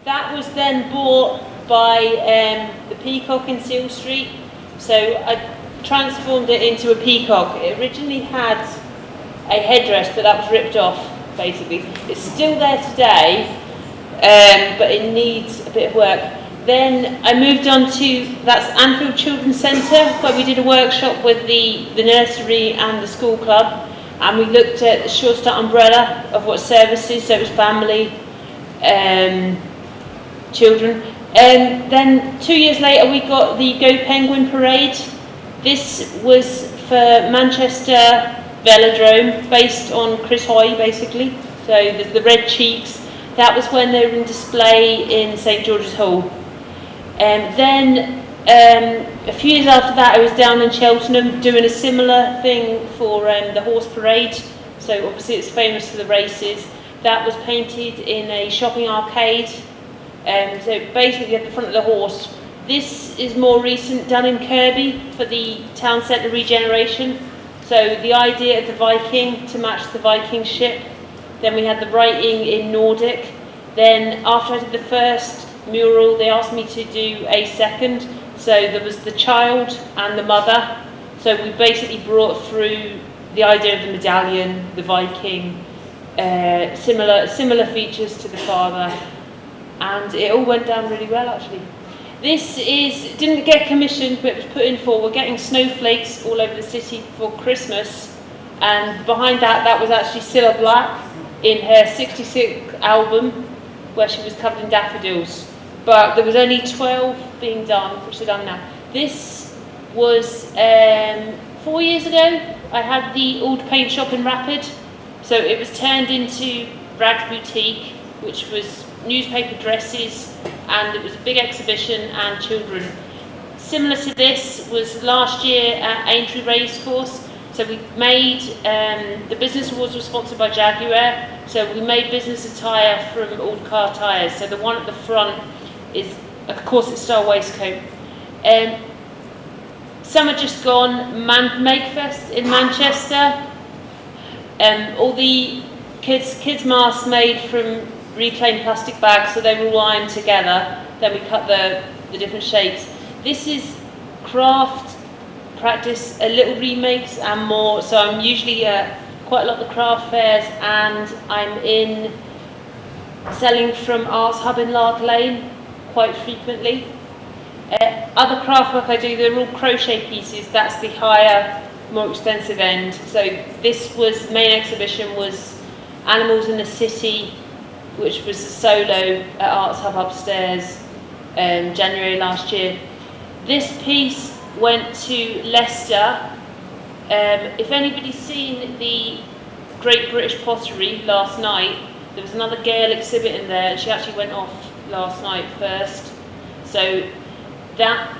That was then bought by the Peacock in Seal Street. So I transformed it into a peacock. It originally had a headdress, but that was ripped off, basically. It's still there today, but it needs a bit of work. Then I moved on to, that's Anfield Children's Centre, where we did a workshop with the nursery and the school club, and we looked at the Sure Start umbrella of what services, so it was family, children. Then 2 years later we got the Go Penguin Parade. This was for Manchester Velodrome, based on Chris Hoy, basically. So there's the red cheeks. That was when they were in display in St George's Hall. Then a few years after that, I was down in Cheltenham doing a similar thing for the horse parade. So obviously it's famous for the races. That was painted in a shopping arcade. So basically at the front of the horse. This is more recent, done in Kirby for the town centre regeneration. So the idea of the Viking to match the Viking ship. Then we had the writing in Nordic. Then after I did the first mural, they asked me to do a second. So there was the child and the mother. So we basically brought through the idea of the medallion, the Viking, similar features to the father. And it all went down really well, actually. This didn't get commissioned, but it was put in for, we're getting snowflakes all over the city for Christmas. And behind that was actually Cilla Black in her 66th album, where she was covered in daffodils. But there was only 12 being done, which are done now. This was 4 years ago. I had the old paint shop in Rapid. So it was turned into Rags Boutique, which was newspaper dresses, and it was a big exhibition and children. Similar to this was last year at Aintree Racecourse. So we made, the business awards were sponsored by Jaguar, so we made business attire from old car tyres. So the one at the front is a corset style waistcoat. Summer just gone, Makefest in Manchester. All the kids masks made from reclaimed plastic bags, so they were all ironed together. Then we cut the different shapes. This is craft practice, a little remakes and more. So I'm usually at quite a lot of the craft fairs, and I'm in selling from Arts Hub in Lark Lane quite frequently. Other craft work I do, they're all crochet pieces. That's the higher, more expensive end. So this was, main exhibition was Animals in the City, which was a solo at Arts Hub upstairs, January last year. This piece went to Leicester. If anybody's seen the Great British Pottery last night, there was another Gale exhibit in there, and she actually went off last night first. So that,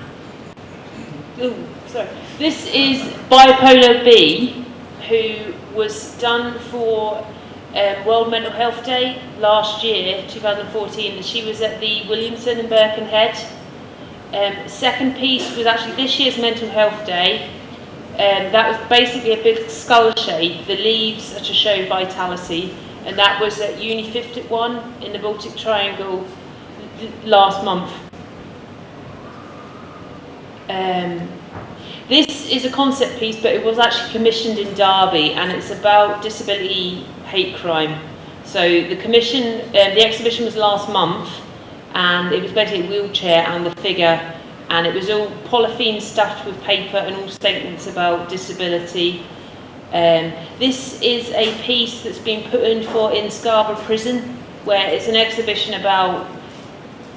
this is Bipolar B, who was done for World Mental Health Day last year, 2014, and she was at the Williamson in Birkenhead. Second piece was actually this year's Mental Health Day. That was basically a big skull shape. The leaves are to show vitality, and that was at Uni 51 in the Baltic Triangle last month. This is a concept piece, but it was actually commissioned in Derby, and it's about disability hate crime. So the exhibition was last month, and it was basically a wheelchair and the figure, and it was all polythene stuffed with paper and all statements about disability. This is a piece that's been put in Scarborough Prison, where it's an exhibition about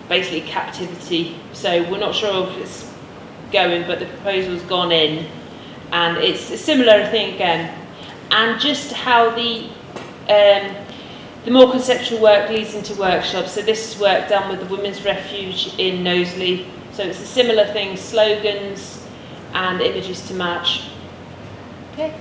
basically captivity. So we're not sure if it's going, but the proposal's gone in, and it's a similar thing again. And just how the more conceptual work leads into workshops. So this is work done with the Women's Refuge in Knowsley. So it's a similar thing, slogans and images to match. Okay.